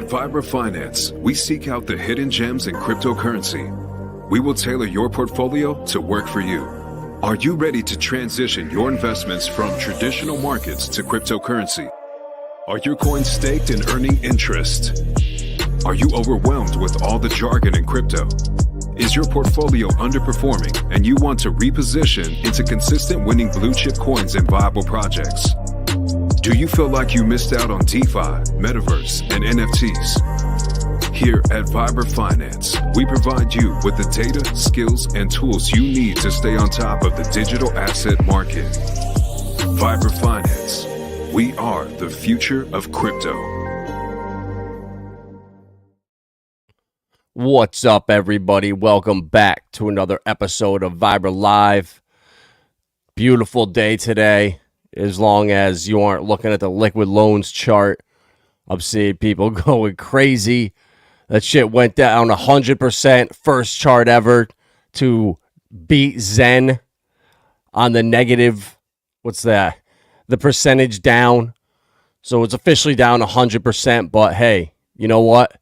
At Vibra.finance, we seek out the hidden gems in cryptocurrency. We will tailor your portfolio to work for you. Are you ready to transition your investments from traditional markets to cryptocurrency? Are your coins staked and earning interest? Are you overwhelmed with all the jargon in crypto? Is your portfolio underperforming and you want to reposition into consistent winning blue chip coins and viable projects? Do you feel like you missed out on DeFi, Metaverse, and NFTs? Here at Vibra.finance, we provide you with the data, skills, and tools you need to stay on top of the digital asset market. Vibra.finance, we are the future of crypto. What's up, everybody? Welcome back to another episode of Vibra Live. Beautiful day today. As long as you aren't looking at the liquid loans chart, I'm seeing people going crazy. That shit went down 100%, first chart ever to beat Zen on the negative. What's that? The percentage down. So it's officially down 100%, but hey, you know what?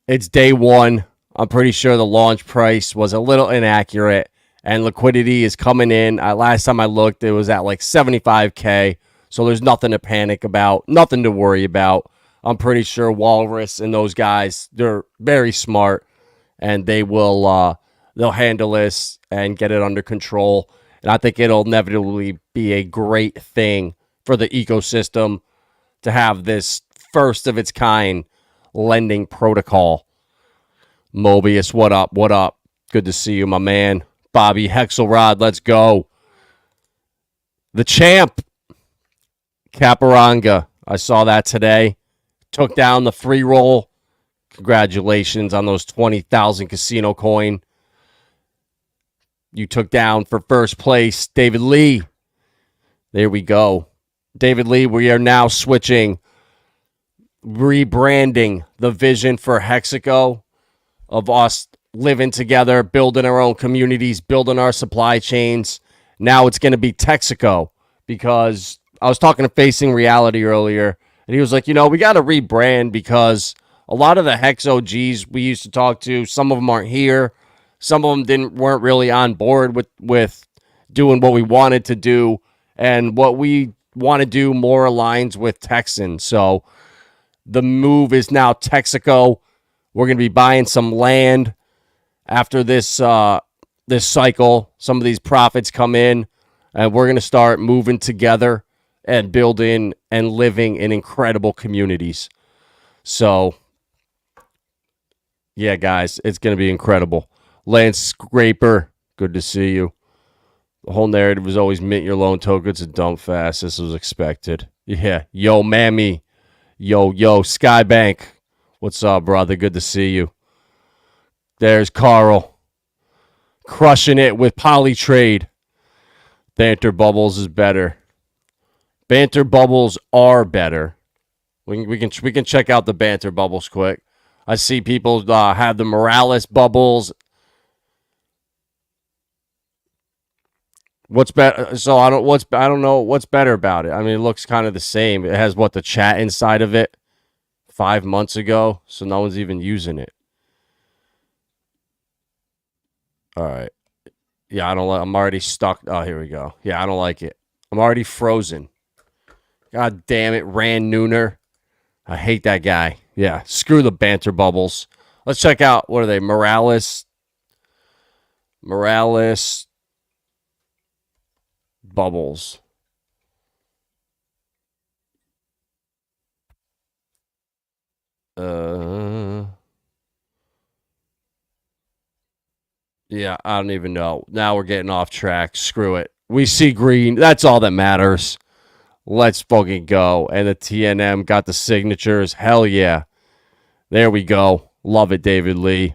It's day one. I'm pretty sure the launch price was a little inaccurate. And liquidity is coming in. Last time I looked, it was at like 75K. So there's nothing to panic about, nothing to worry about. I'm pretty sure Walrus and those guys, they're very smart. And they will, they'll handle this and get it under control. And I think it'll inevitably be a great thing for the ecosystem to have this first of its kind lending protocol. Mobius, what up? What up? Good to see you, my man. Bobby Hexelrod, let's go. The champ, Caparanga. I saw that today. Took down the free roll. Congratulations on those 20,000 casino coin. You took down for first place, David Lee. There we go. David Lee, we are now switching, rebranding the vision for Hexico of us living together, building our own communities, building our supply chains. Now it's going to be Texico, because I was talking to Facing Reality earlier, and he was like, you know, we got to rebrand because a lot of the Hex OGs we used to talk to, some of them aren't here. Some of them weren't really on board with doing what we wanted to do, and what we want to do more aligns with Texan. So the move is now Texico. We're going to be buying some land after this this cycle. Some of these profits come in, and we're going to start moving together and building and living in incredible communities. So, yeah, guys, it's going to be incredible. Lance Scraper, good to see you. The whole narrative was always mint your loan tokens and dump fast. This was expected. Yeah. Yo, Mammy. Yo, Skybank. What's up, brother? Good to see you. There's Carl. Crushing it with Polytrade. Banter Bubbles is better. Banter Bubbles are better. We can check out the Banter Bubbles quick. I see people have the Morales bubbles. What's better? So I don't know what's better about it. I mean, it looks kind of the same. It has the chat inside of it 5 months ago, so no one's even using it. All right. Yeah, I'm already stuck. Oh, here we go. Yeah, I don't like it. I'm already frozen. God damn it, Rand Nooner. I hate that guy. Yeah, screw the Banter Bubbles. Let's check out, what are they? Morales bubbles. Yeah, I don't even know. Now we're getting off track. Screw it. We see green. That's all that matters. Let's fucking go. And the TNM got the signatures. Hell yeah. There we go. Love it, David Lee.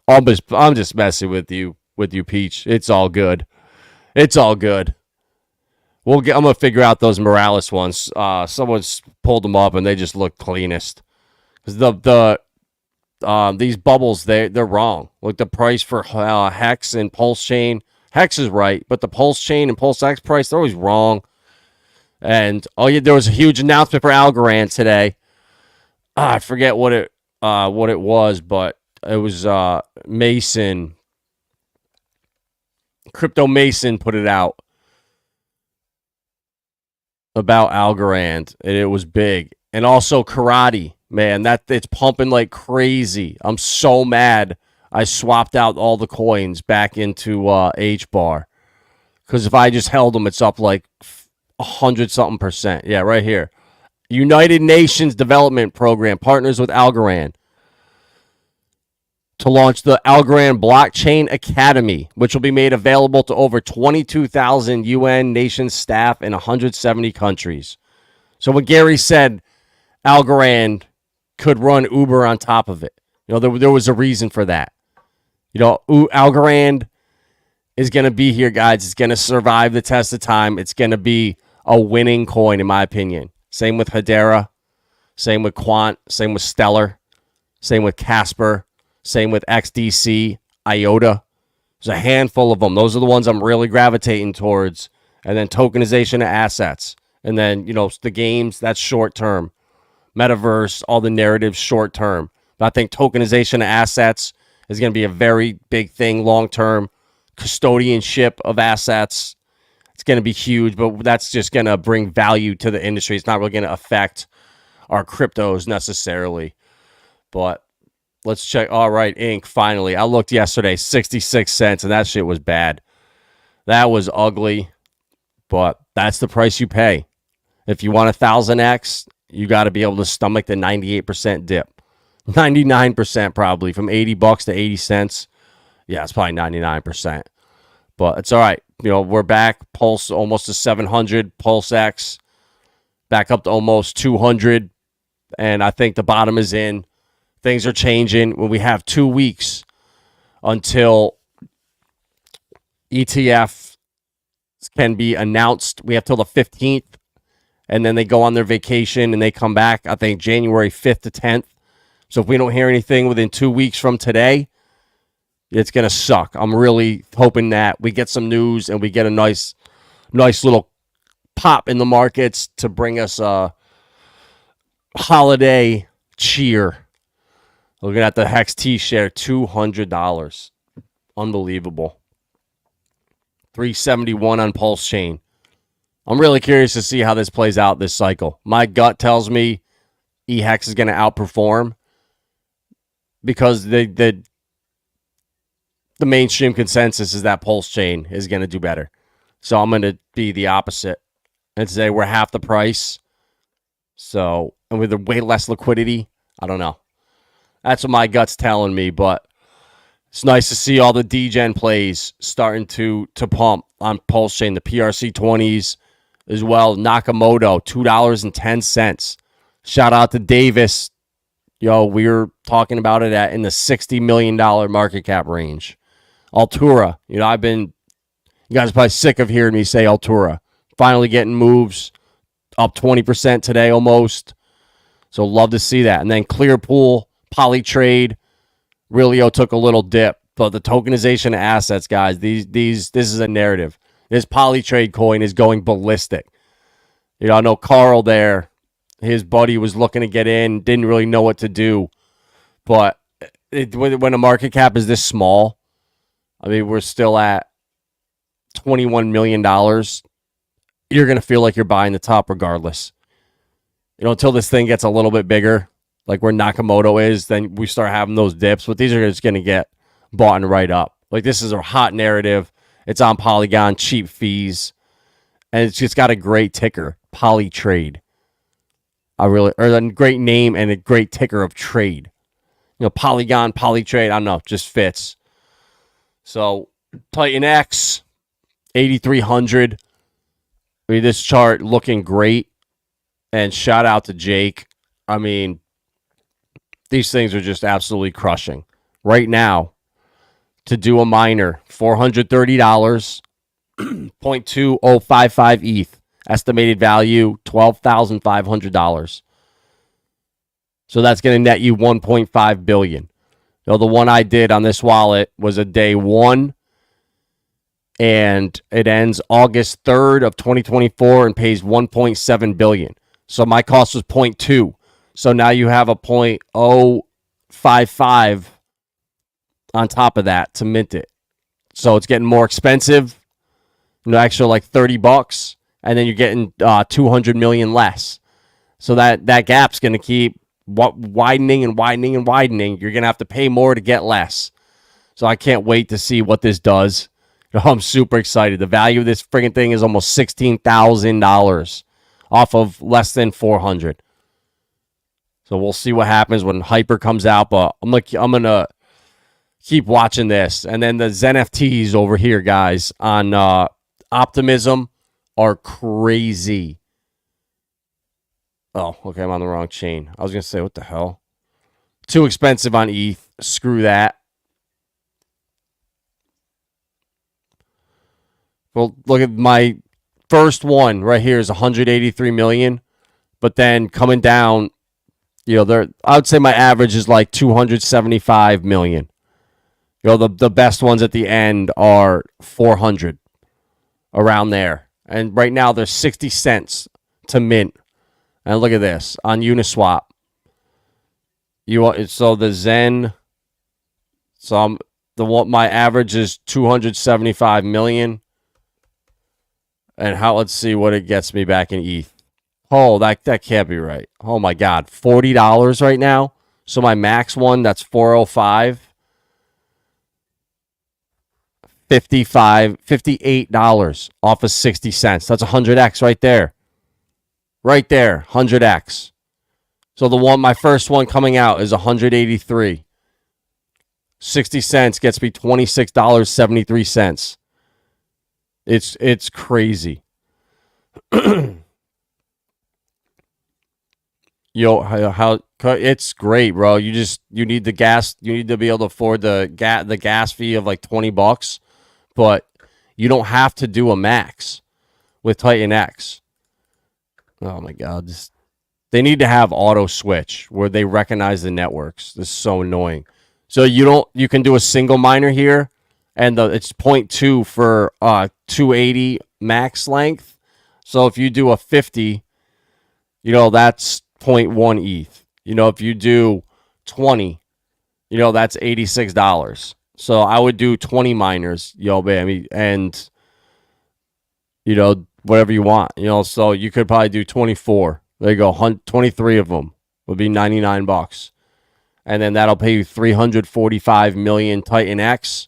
I'm just messing with you, Peach. It's all good. It's all good. I'm gonna figure out those Morales ones. Someone's pulled them up and they just look cleanest. Because these bubbles, they're wrong. Like the price for Hex and Pulsechain. Hex is right, but the Pulsechain and PulseX price, they're always wrong. And there was a huge announcement for Algorand today. I forget what it was, but it was Mason, Crypto Mason put it out about Algorand, and it was big. And also Karate, man, that it's pumping like crazy. I'm so mad I swapped out all the coins back into H-bar. Because if I just held them, it's up like 100-something%. Yeah, right here. United Nations Development Program partners with Algorand to launch the Algorand Blockchain Academy, which will be made available to over 22,000 UN nation staff in 170 countries. So when Gary said Algorand could run Uber on top of it, there was a reason for that. Algorand is going to be here, guys. It's going to survive the test of time. It's going to be a winning coin, in my opinion. Same with Hedera, same with Quant, same with Stellar, same with Casper, same with XDC, IOTA. There's a handful of them. Those are the ones I'm really gravitating towards. And then tokenization of assets. And then, the games, that's short term. Metaverse, all the narratives, short term. But I think tokenization of assets is going to be a very big thing long term. Custodianship of assets, it's going to be huge, but that's just going to bring value to the industry. It's not really going to affect our cryptos necessarily. But let's check. All right, Inc. Finally, I looked yesterday, 66 cents, and that shit was bad. That was ugly, but that's the price you pay. If you want 1000x, you got to be able to stomach the 98% dip. 99% probably, from $80 to 80 cents. Yeah, it's probably 99%. But it's all right. We're back. Pulse almost to 700. Pulse X back up to almost 200. And I think the bottom is in. Things are changing. When we have 2 weeks until ETF can be announced, we have till the 15th. And then they go on their vacation and they come back, I think, January 5th to 10th. So if we don't hear anything within 2 weeks from today, it's going to suck. I'm really hoping that we get some news and we get a nice little pop in the markets to bring us a holiday cheer. Looking at the HEX T share, $200. Unbelievable. 371 on Pulsechain. I'm really curious to see how this plays out this cycle. My gut tells me eHEX is going to outperform because the mainstream consensus is that Pulsechain is going to do better. So I'm going to be the opposite and say we're half the price. So, and with way less liquidity, I don't know. That's what my gut's telling me, but it's nice to see all the degen plays starting to pump on Pulsechain, the PRC20s as well. Nakamoto, $2.10. Shout out to Davis. We were talking about it in the $60 million market cap range. Altura, you guys are probably sick of hearing me say Altura. Finally getting moves up 20% today almost. So love to see that. And then Clearpool, Polytrade, Realio took a little dip. But the tokenization of assets, guys, this is a narrative. This Polytrade coin is going ballistic. I know Carl there, his buddy was looking to get in, didn't really know what to do. But when a market cap is this small, we're still at $21 million. You're going to feel like you're buying the top regardless. Until this thing gets a little bit bigger, like where Nakamoto is, then we start having those dips. But these are just going to get bought and right up. Like, this is a hot narrative. It's on Polygon, cheap fees. And it's just got a great ticker, Polytrade. Or a great name and a great ticker of trade. Polygon, Polytrade, I don't know, just fits. So, TitanX, 8,300. This chart looking great. And shout out to Jake. These things are just absolutely crushing. Right now, to do a miner, $430, 0.2055 ETH. Estimated value, $12,500. So that's going to net you $1.5 billion. The one I did on this wallet was a day one, and it ends August 3rd of 2024 and pays $1.7 billion. So my cost was 0.2. So now you have a 0.055 on top of that to mint it. So it's getting more expensive, extra like $30, and then you're getting 200 million less. So that gap's going to keep widening and widening and widening. You're going to have to pay more to get less. So I can't wait to see what this does. I'm super excited. The value of this friggin' thing is almost $16,000 off of less than 400. So we'll see what happens when Hyper comes out, but I'm gonna keep watching this. And then the XENfts over here, guys, on Optimism are crazy. Oh, okay, I'm on the wrong chain. I was gonna say, what the hell? Too expensive on ETH. Screw that. Well, look at my first one right here is 183 million, but then coming down, I would say my average is like 275 million. The best ones at the end are 400, around there. And right now there's 60 cents to mint. And look at this on Uniswap. So the Zen. So my average is 275 million. And let's see what it gets me back in ETH. Oh, that can't be right. Oh my God, $40 right now. So my max one, that's 405. $58 off of 60 cents. That's 100x right there. Right there, 100x. So my first one coming out is 183. 60 cents gets me $26.73. It's crazy. How it's great, bro. You need the gas. You need to be able to afford the gas fee of like $20, but you don't have to do a max with TitanX. Oh my God, they need to have auto switch where they recognize the networks. This is so annoying. So you can do a single miner here, and it's 0.2 for 280 max length. So if you do a 50, that's 0.1 ETH. If you do 20, that's $86. So I would do 20 miners, baby, and whatever you want, so you could probably do 24. There you go. 23 of them would be $99. And then that'll pay you 345 million TitanX.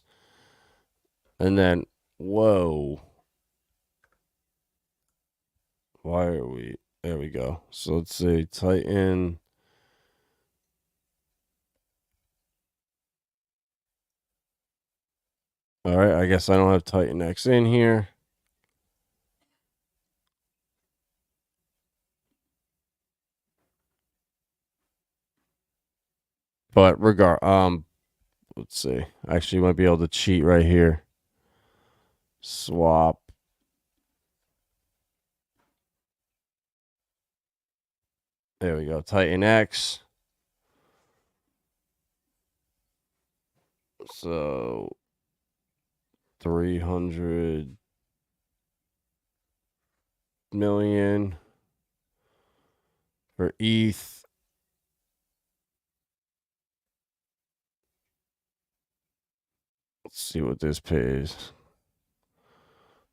And then, whoa. Why are we? There we go. So let's see. Titan. All right. I guess I don't have TitanX in here. But let's see. Actually, you might be able to cheat right here. Swap. There we go. TitanX. So 300 million for ETH. Let's see what this pays.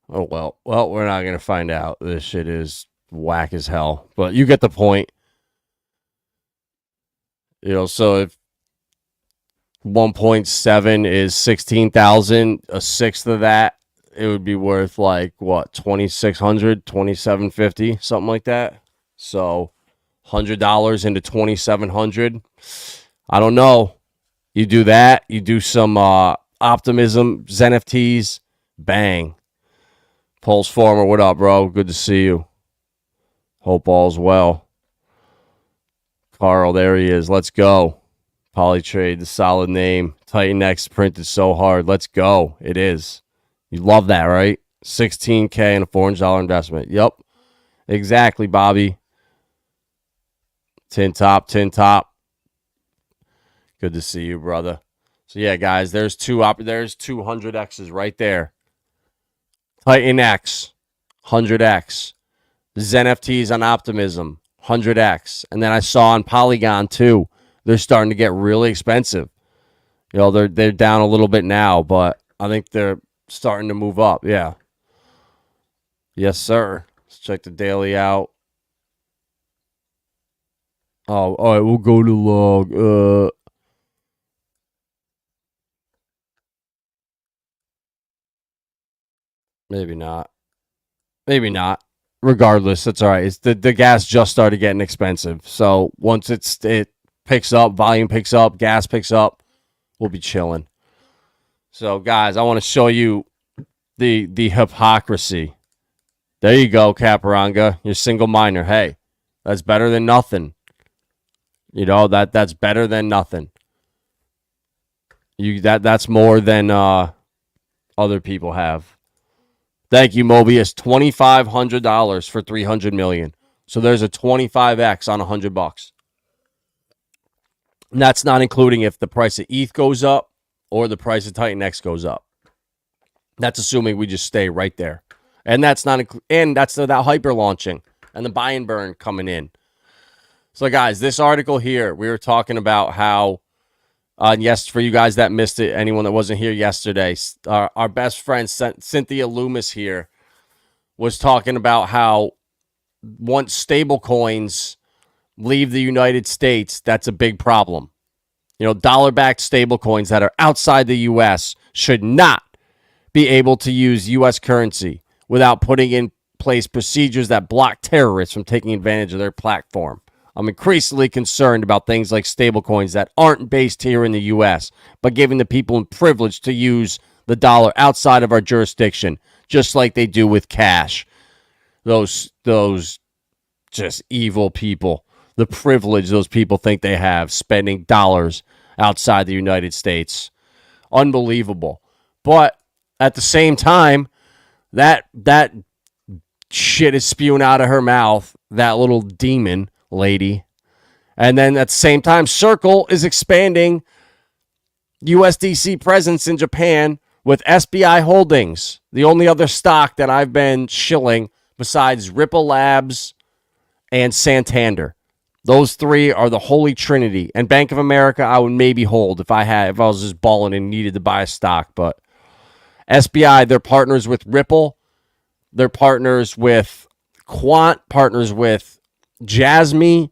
Oh, well, we're not going to find out. This shit is whack as hell, but you get the point. So if 1.7 is 16,000, a sixth of that, it would be worth like what, 2,600, 2,750, something like that. So $100 into 2,700. I don't know. You do that, you do some Optimism, XENfts, bang. Pulse Farmer, what up, bro? Good to see you. Hope all's well. Carl, there he is. Let's go. Polytrade, the solid name. TitanX printed so hard. Let's go. It is. You love that, right? $16K and a $400 investment. Yep. Exactly, Bobby. Tin top. Good to see you, brother. So yeah, guys, there's 200Xs right there. TitanX, 100X. XENfts on Optimism, 100x. And then I saw on Polygon too, they're starting to get really expensive. You know, they're down a little bit now, but I think they're starting to move up. Yeah. Yes, sir. Let's check the daily out. Oh, all right, we'll go to log. Maybe not. Maybe not. Regardless, that's all right. It's the gas just started getting expensive. So once it picks up, volume picks up, gas picks up, we'll be chilling. So guys, I want to show you the hypocrisy. There you go, Caparanga. You're single miner. Hey, that's better than nothing. You know, that's better than nothing. That's more than other people have. Thank you, Mobius. $2,500 for 300 million. So there's a 25x on $100. And that's not including if the price of ETH goes up or the price of TitanX goes up. That's assuming we just stay right there. And that's not and that's that hyper launching and the buy and burn coming in. So guys, this article here, we were talking about how yes, for you guys that missed it, anyone that wasn't here yesterday, our best friend Cynthia Loomis here was talking about how once stable coins leave the United States, that's a big problem. You know, dollar-backed stable coins that are outside the U.S. should not be able to use U.S. currency without putting in place procedures that block terrorists from taking advantage of their platform. I'm increasingly concerned about things like stablecoins that aren't based here in the U.S., but giving the people privilege to use the dollar outside of our jurisdiction, just like they do with cash. Those just evil people. The privilege those people think they have spending dollars outside the United States. Unbelievable. But at the same time, that shit is spewing out of her mouth, that little demon lady. And then at the same time, Circle is expanding USDC presence in Japan with SBI Holdings, the only other stock that I've been shilling besides Ripple Labs and Santander. Those three are the holy trinity. And Bank of America, I would maybe hold if I was just balling and needed to buy a stock. But SBI, they're partners with Ripple. They're partners with Quant, partners with Jasmy,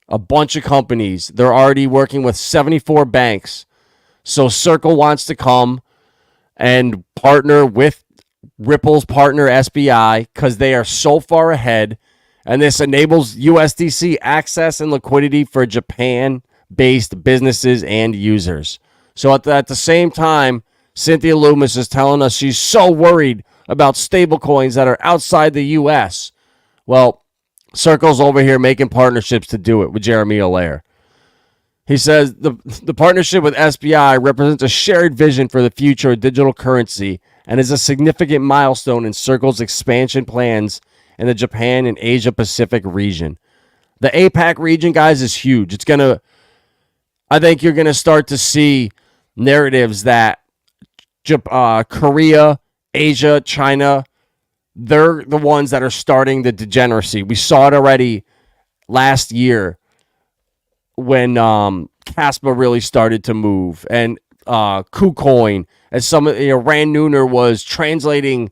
a bunch of companies. They're already working with 74 banks. So Circle wants to come and partner with Ripple's partner SBI because they are so far ahead. And this enables USDC access and liquidity for Japan-based businesses and users. So at the same time, Cynthia Loomis is telling us she's so worried about stablecoins that are outside the U.S. Well, Circle's over here making partnerships to do it with Jeremy Allaire. He says the partnership with SBI represents a shared vision for the future of digital currency and is a significant milestone in Circle's expansion plans in the Japan and Asia Pacific region. The APAC region, guys, is huge. I think you're going to start to see narratives that Korea, Asia, China, they're the ones that are starting the degeneracy. We saw it already last year when Casper really started to move, and KuCoin, as Rand Nooner was translating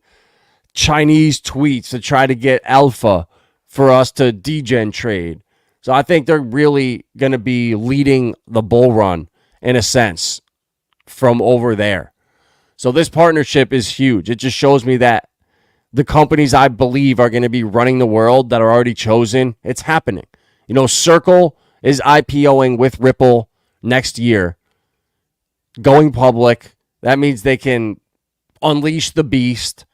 Chinese tweets to try to get alpha for us to degen trade. So I think they're really going to be leading the bull run in a sense from over there. So this partnership is huge. It just shows me that the companies I believe are going to be running the world that are already chosen, it's happening. You know, Circle is IPOing with Ripple next year, going public. That means they can unleash the beast.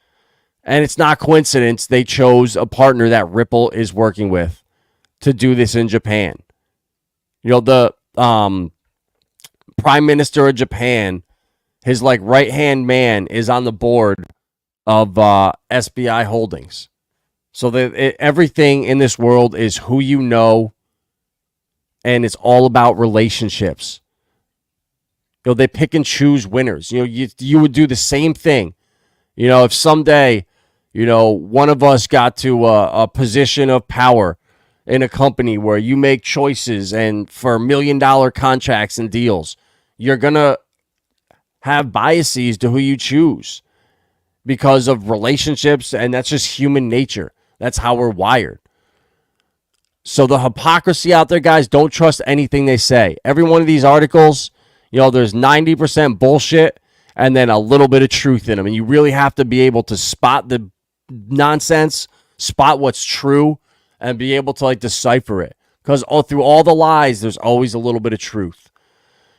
And it's not coincidence they chose a partner that Ripple is working with to do this in Japan. You know, the Prime Minister of Japan, his right-hand man is on the board of SBI Holdings. So everything in this world is who you know, and it's all about relationships. You know, they pick and choose winners. You know, you would do the same thing. You know, if someday, you know, one of us got to a position of power in a company where you make choices and for $1 million contracts and deals, you're going to have biases to who you choose because of relationships, and that's just human nature. That's how we're wired. So the hypocrisy out there, guys, don't trust anything they say. Every one of these articles, there's 90% bullshit and then a little bit of truth in them. And you really have to be able to spot the nonsense, spot what's true, and be able to decipher it. Because through all the lies, there's always a little bit of truth.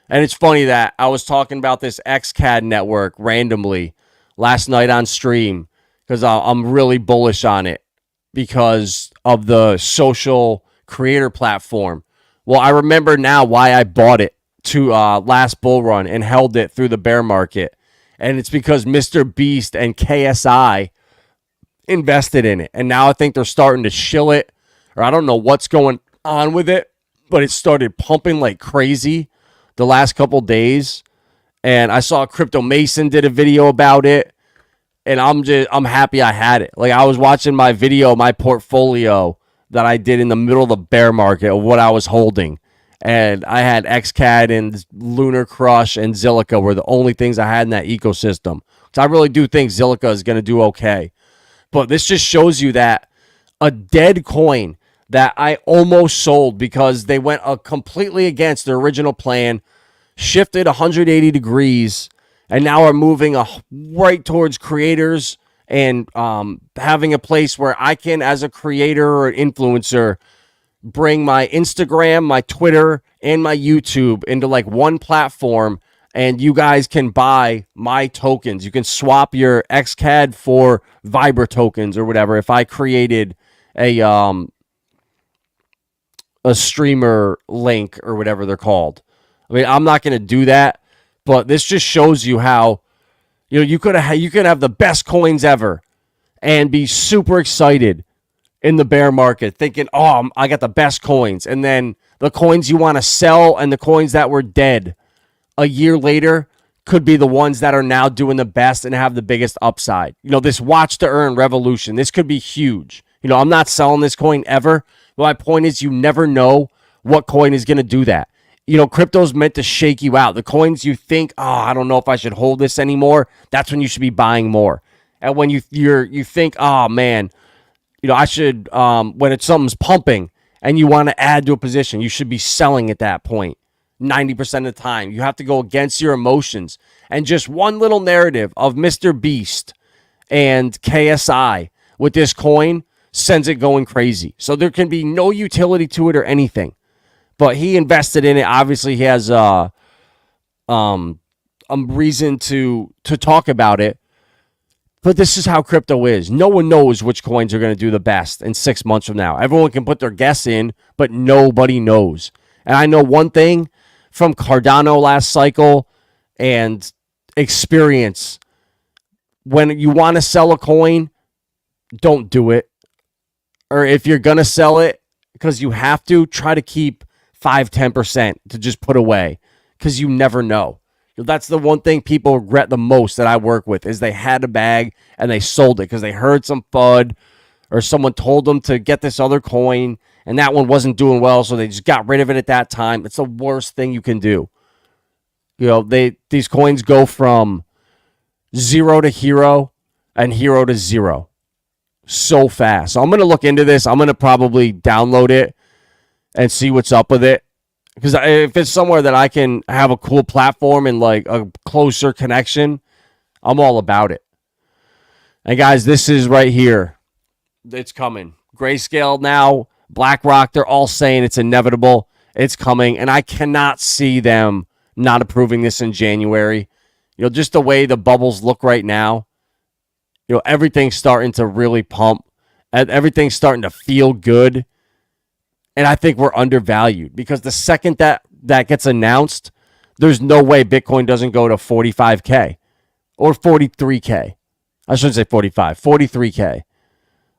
And it's funny that I was talking about this XCAD network randomly last night on stream because I'm really bullish on it because of the social creator platform. Well, I remember now why I bought it to last bull run and held it through the bear market. And it's because Mr. Beast and KSI invested in it. And now I think they're starting to shill it, or I don't know what's going on with it, but it started pumping like crazy the last couple days. And I saw Crypto Mason did a video about it. And I'm happy I had it. I was watching my video, my portfolio that I did in the middle of the bear market of what I was holding. And I had XCAD and Lunar Crush and Zilliqa were the only things I had in that ecosystem. So I really do think Zilliqa is going to do okay. But this just shows you that a dead coin that I almost sold because they went completely against their original plan, shifted 180 degrees, and now are moving right towards creators and having a place where I can, as a creator or influencer, bring my Instagram, my Twitter, and my YouTube into one platform, and you guys can buy my tokens. You can swap your XCAD for Vibra tokens or whatever. If I created a streamer link or whatever they're called. I mean, I'm not going to do that. But this just shows you how, you could have the best coins ever and be super excited in the bear market thinking, oh, I got the best coins. And then the coins you want to sell and the coins that were dead a year later could be the ones that are now doing the best and have the biggest upside. This watch to earn revolution, this could be huge. I'm not selling this coin ever. But my point is you never know what coin is going to do that. Crypto's meant to shake you out. The coins you think, I don't know if I should hold this anymore, that's when you should be buying more. And when you think, oh man, I should, when something's pumping and you want to add to a position, you should be selling at that point 90% of the time. You have to go against your emotions. And just one little narrative of Mr. Beast and KSI with this coin sends it going crazy. So there can be no utility to it or anything. But he invested in it. Obviously, he has a reason to talk about it. But this is how crypto is. No one knows which coins are going to do the best in 6 months from now. Everyone can put their guess in, but nobody knows. And I know one thing from Cardano last cycle and experience. When you want to sell a coin, don't do it. Or if you're going to sell it because you have to, try to keep 5-10% to just put away because you never know. That's the one thing people regret the most that I work with is they had a bag and they sold it because they heard some FUD or someone told them to get this other coin and that one wasn't doing well, so they just got rid of it at that time. It's the worst thing you can do. These coins go from 0 to hero and hero to 0 so fast. So I'm going to look into this. I'm going to probably download it and see what's up with it. Because if it's somewhere that I can have a cool platform and a closer connection, I'm all about it. And guys, this is right here. It's coming. Grayscale now, BlackRock, they're all saying it's inevitable. It's coming. And I cannot see them not approving this in January. Just the way the bubbles look right now, everything's starting to really pump. Everything's starting to feel good. And I think we're undervalued because the second that gets announced, there's no way Bitcoin doesn't go to 45K or 43K. I shouldn't say 45, 43K.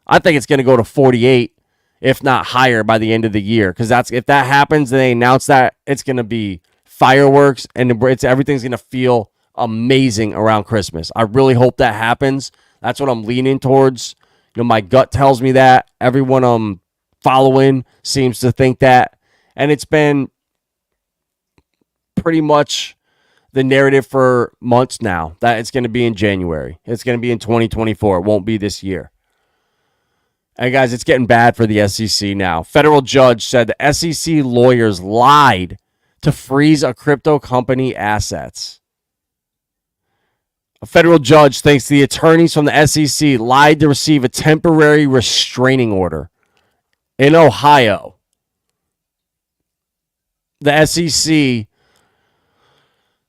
I think it's going to go to 48, if not higher, by the end of the year. Because if that happens, and they announce that, it's going to be fireworks and everything's going to feel amazing around Christmas. I really hope that happens. That's what I'm leaning towards. My gut tells me that. Everyone following seems to think that. And it's been pretty much the narrative for months now that it's going to be in January. It's going to be in 2024. It won't be this year. And guys, it's getting bad for the SEC now. Federal judge said the SEC lawyers lied to freeze a crypto company assets. A federal judge thinks the attorneys from the SEC lied to receive a temporary restraining order in Ohio. The SEC,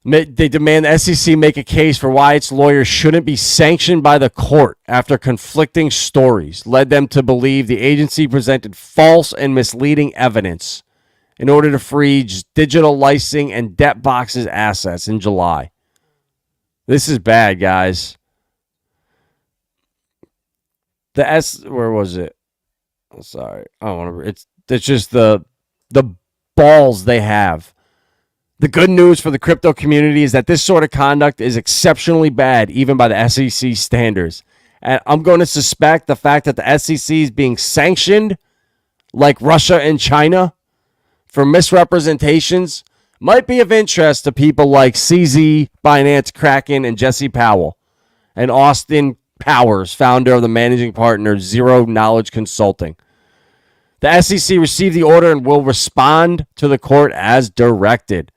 they demand the SEC make a case for why its lawyers shouldn't be sanctioned by the court after conflicting stories led them to believe the agency presented false and misleading evidence in order to freeze digital licensing and debt boxes assets in July. This is bad, guys. Where was it? I'm sorry. I don't want to. It's just the balls they have. The good news for the crypto community is that this sort of conduct is exceptionally bad, even by the SEC standards. And I'm going to suspect the fact that the SEC is being sanctioned, like Russia and China, for misrepresentations might be of interest to people like CZ, Kraken, and Jesse Powell, and Austin Powers, founder of the managing partner of Zero Knowledge Consulting. The SEC received the order and will respond to the court as directed.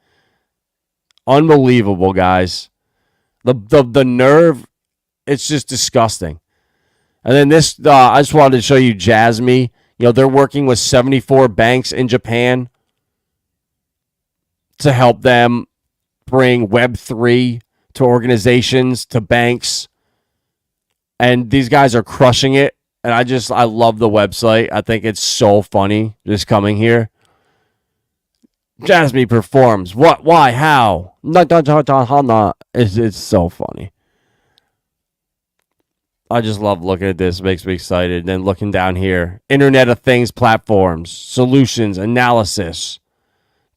Unbelievable, guys. The nerve, it's just disgusting. And then this, I just wanted to show you Jasmy. You know, they're working with 74 banks in Japan to help them bring Web3 to organizations, to banks. And these guys are crushing it. And I love the website. I think it's so funny just coming here. Jasmy performs. What? Why? How? It's so funny. I just love looking at this. It makes me excited. And then looking down here. Internet of Things platforms. Solutions. Analysis.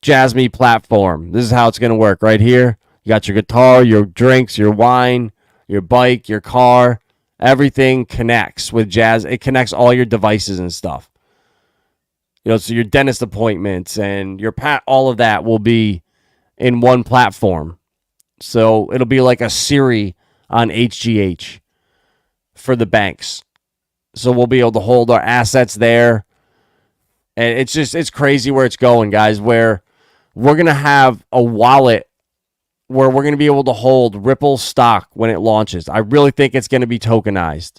Jasmy platform. This is how it's going to work right here. You got your guitar, your drinks, your wine, your bike, your car. Everything connects with Jazz. It connects all your devices and stuff. You know, so your dentist appointments and your all of that will be in one platform. So it'll be like a Siri on HGH for the banks. So we'll be able to hold our assets there. And it's crazy where it's going, guys, where we're going to have a wallet where we're going to be able to hold Ripple stock when it launches. I really think it's going to be tokenized.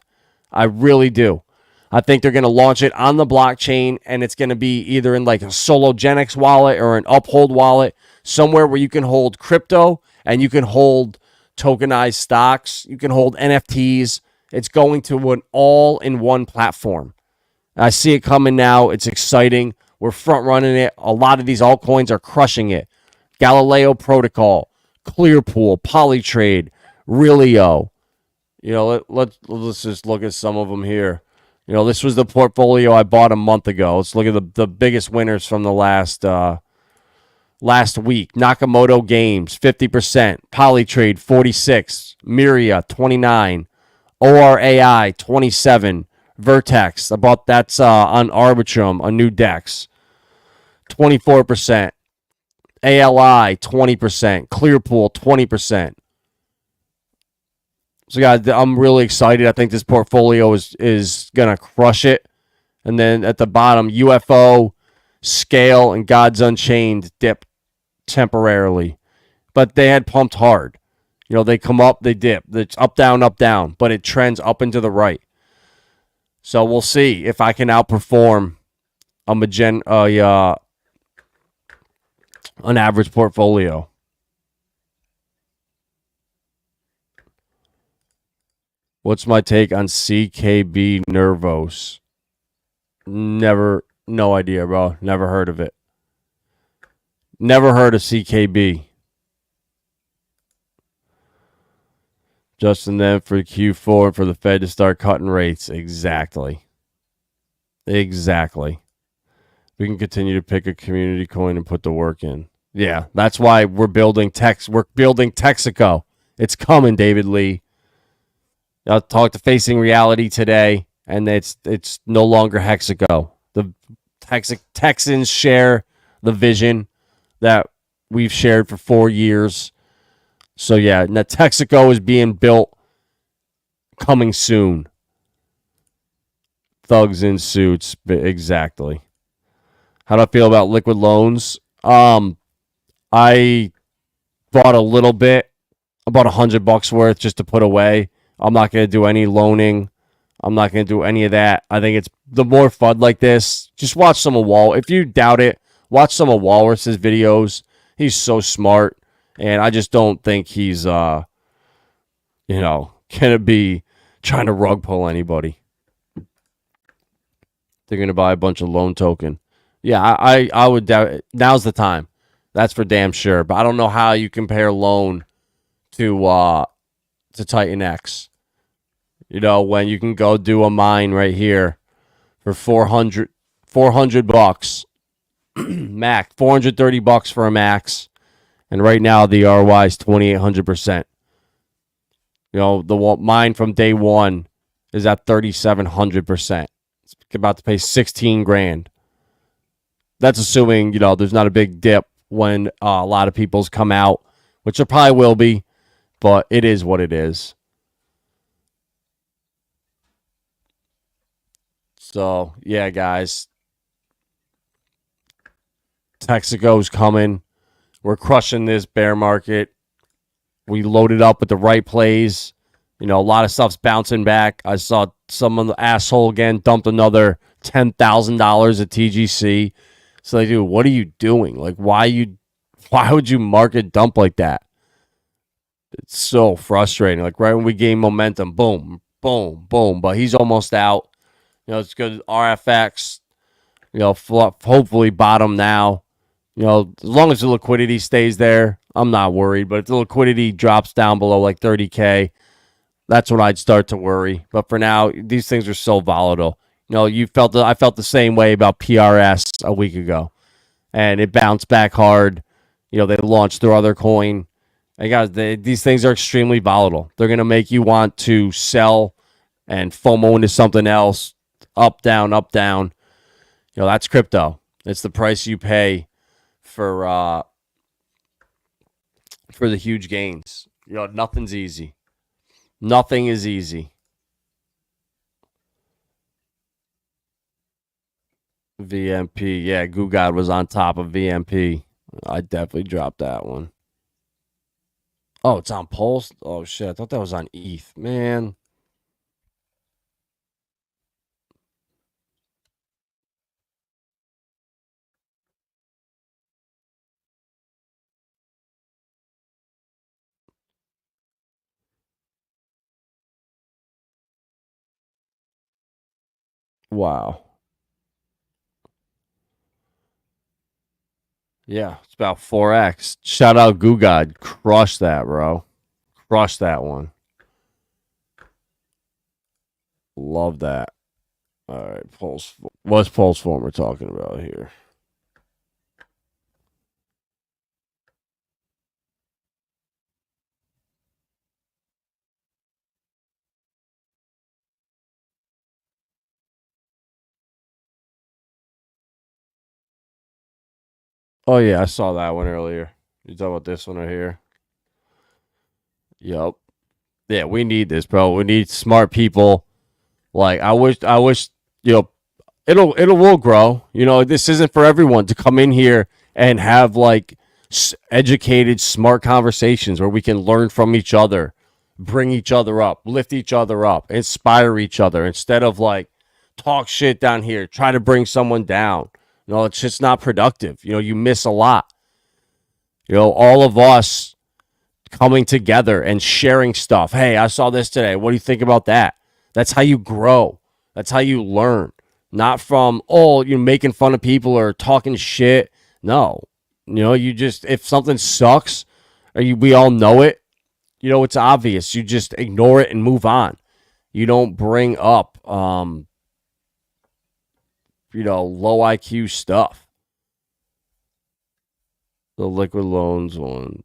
I really do. I think they're going to launch it on the blockchain, and it's going to be either in like a Sologenics wallet or an Uphold wallet, somewhere where you can hold crypto and you can hold tokenized stocks. You can hold NFTs. It's going to an all-in-one platform. I see it coming now. It's exciting. We're front-running it. A lot of these altcoins are crushing it. Galileo Protocol, Clearpool, Polytrade, Relio. You know, let's just look at some of them here. You know, this was the portfolio I bought a month ago. Let's look at the biggest winners from the last week. Nakamoto Games, 50%. Polytrade, 46%. Miria, 29%. ORAI, 27%. Vertex, I bought that's on Arbitrum, a new DEX, 24%. ALI, 20%. Clearpool, 20%. So, guys, I'm really excited. I think this portfolio is going to crush it. And then at the bottom, UFO, Scale, and Gods Unchained dip temporarily. But they had pumped hard. You know, they come up, they dip. It's up, down, but it trends up and to the right. So we'll see if I can outperform an average portfolio. What's my take on CKB Nervos? No idea, bro. Never heard of it. Never heard of CKB. Just and then for Q4 and for the Fed to start cutting rates. Exactly. We can continue to pick a community coin and put the work in. Yeah, that's why we're building Texaco. It's coming, David Lee. I'll talk to Facing Reality today, and it's no longer Hexaco. The Texans share the vision that we've shared for 4 years. So yeah, now Texaco is being built, coming soon. Thugs in suits, exactly. How do I feel about liquid loans? I bought a little bit, about $100 worth just to put away. I'm not going to do any loaning. I'm not going to do any of that. I think it's the more fun like this. Just watch some of If you doubt it, watch some of Walrus's videos. He's so smart, and I just don't think he's, going to be trying to rug pull anybody. They're going to buy a bunch of loan token. Yeah, I would doubt it. Now's the time. That's for damn sure. But I don't know how you compare loan to TitanX. When you can go do a mine right here for $400 max, $430 for a max, and right now the ROI is 2,800%. The mine from day one is at 3,700%. It's about to pay 16 grand. That's assuming there's not a big dip when a lot of people's come out, which there probably will be, but it is what it is. So, yeah, guys. Texaco's coming. We're crushing this bear market. We loaded up with the right plays. A lot of stuff's bouncing back. I saw some of the asshole again dumped another $10,000 at TGC. So they do, what are you doing? Like, why would you market dump like that? It's so frustrating. Like, right when we gain momentum, boom, boom, boom. But he's almost out. It's good. RFX, hopefully bottom now. As long as the liquidity stays there, I'm not worried. But if the liquidity drops down below like 30K, that's when I'd start to worry. But for now, these things are so volatile. I felt the same way about PRS a week ago. And it bounced back hard. They launched their other coin. And guys, these things are extremely volatile. They're going to make you want to sell and FOMO into something else. Up, down, up, down. That's crypto. It's the price you pay for the huge gains. Nothing's easy. Nothing is easy. VMP. Yeah, Goo God was on top of VMP. I definitely dropped that one. Oh, it's on Pulse? Oh, shit. I thought that was on ETH. Man. Wow. Yeah, it's about 4x. Shout out Goo God. Crush that, bro. Crush that one. Love that. All right, Pulse. What's Pulse form we're talking about here? Oh, yeah, I saw that one earlier. You talking about this one right here? Yup. Yeah, we need this, bro. We need smart people. Like, I wish, it will grow. This isn't for everyone to come in here and have like educated, smart conversations where we can learn from each other, bring each other up, lift each other up, inspire each other instead of like talk shit down here, try to bring someone down. It's just not productive. You miss a lot. All of us coming together and sharing stuff. Hey, I saw this today. What do you think about that? That's how you grow. That's how you learn. Not from, you're making fun of people or talking shit. No. You just, if something sucks, we all know it, it's obvious. You just ignore it and move on. You don't bring up, low IQ stuff. The liquid loans one.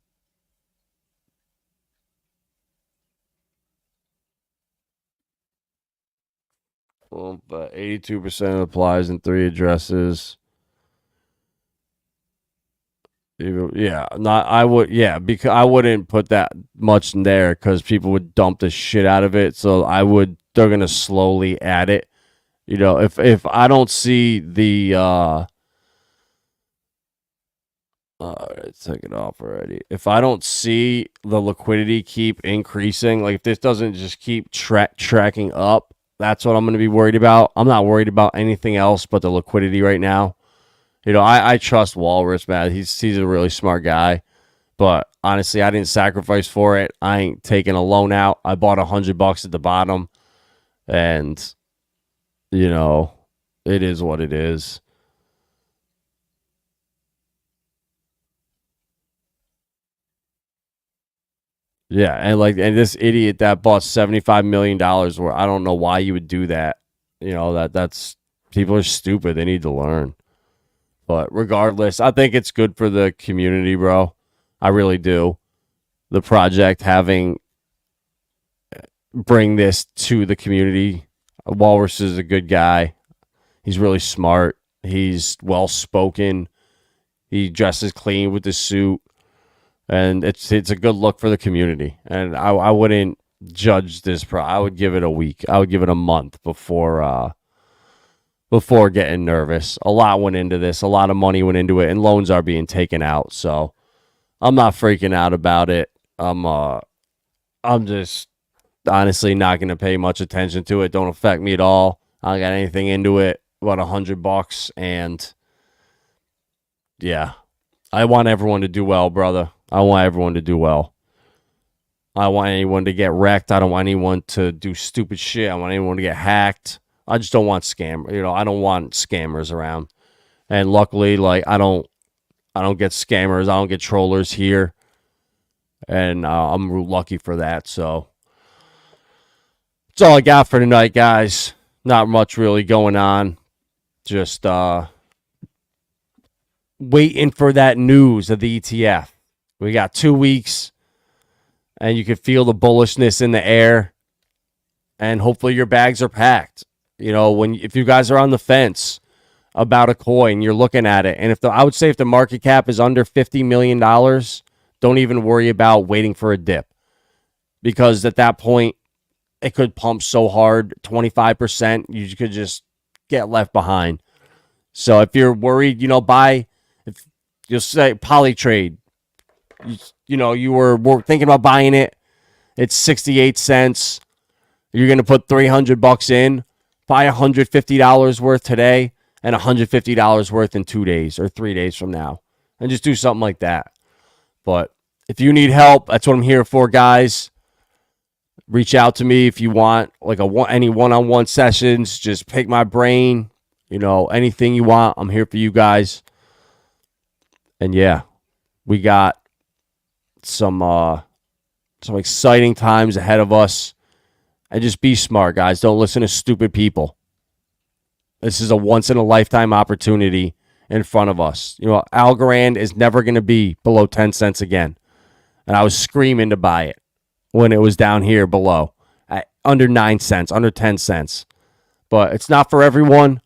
Well, but 82% applies in 3 addresses. Yeah, not I would. Yeah, because I wouldn't put that much in there because people would dump the shit out of it. So I would. They're gonna slowly add it. You know, if I don't see the take it off already. If I don't see the liquidity keep increasing, like if this doesn't just keep tracking up, that's what I'm going to be worried about. I'm not worried about anything else but the liquidity right now. You know, I trust Walrus, man. He's a really smart guy. But honestly, I didn't sacrifice for it. I ain't taking a loan out. I bought $100 at the bottom, and you know, it is what it is. Yeah, and this idiot that bought $75 million worth. I don't know why you would do that. You know, that's people are stupid. They need to learn. But regardless, I think it's good for the community, bro. I really do. The project having bring this to the community. Walrus is a good guy. He's really smart. He's well spoken. He dresses clean with the suit. And it's a good look for the community. And I wouldn't judge this I would give it a week. I would give it a month before getting nervous. A lot went into this. A lot of money went into it, and loans are being taken out. So I'm not freaking out about it. I'm just honestly not going to pay much attention to it. Don't affect me at all. I don't got anything into it. About $100, and yeah, I want everyone to do well, brother. I want everyone to do well. I don't want anyone to get wrecked. I don't want anyone to do stupid shit. I want anyone to get hacked. I just don't want I don't want scammers around. And luckily, like I don't get scammers. I don't get trollers here, and I'm lucky for that. So that's all I got for tonight, guys. Not much really going on. Just waiting for that news of the ETF. We got 2 weeks, and you can feel the bullishness in the air, and hopefully your bags are packed. You know, if you guys are on the fence about a coin, you're looking at it, and I would say if the market cap is under $50 million, don't even worry about waiting for a dip, because at that point, it could pump so hard, 25%, you could just get left behind. So if you're worried, buy, if you'll say Polytrade, you were thinking about buying it. It's 68 cents. You're going to put $300 in, buy $150 worth today and $150 worth in 2 days or 3 days from now, and just do something like that. But if you need help, that's what I'm here for, guys. Reach out to me if you want any one-on-one sessions. Just pick my brain. Anything you want, I'm here for you guys. And yeah, we got some exciting times ahead of us. And just be smart, guys. Don't listen to stupid people. This is a once-in-a-lifetime opportunity in front of us. Algorand is never going to be below 10 cents again. And I was screaming to buy it when it was down here below at under 9 cents, under 10 cents. But it's not for everyone.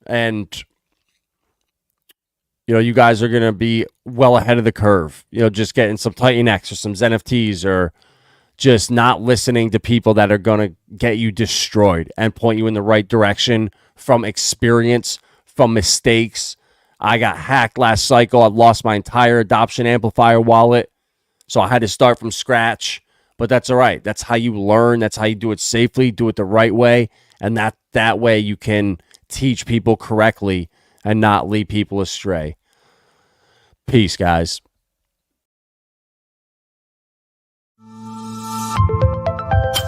And you guys are going to be well ahead of the curve. Just getting some TitanX or some XENfts, or just not listening to people that are going to get you destroyed and point you in the right direction from experience, from mistakes. I got hacked last cycle. I lost my entire adoption Amplifier wallet. So I had to start from scratch. But that's all right. That's how you learn. That's how you do it safely, do it the right way. And that way you can teach people correctly and not lead people astray. Peace, guys.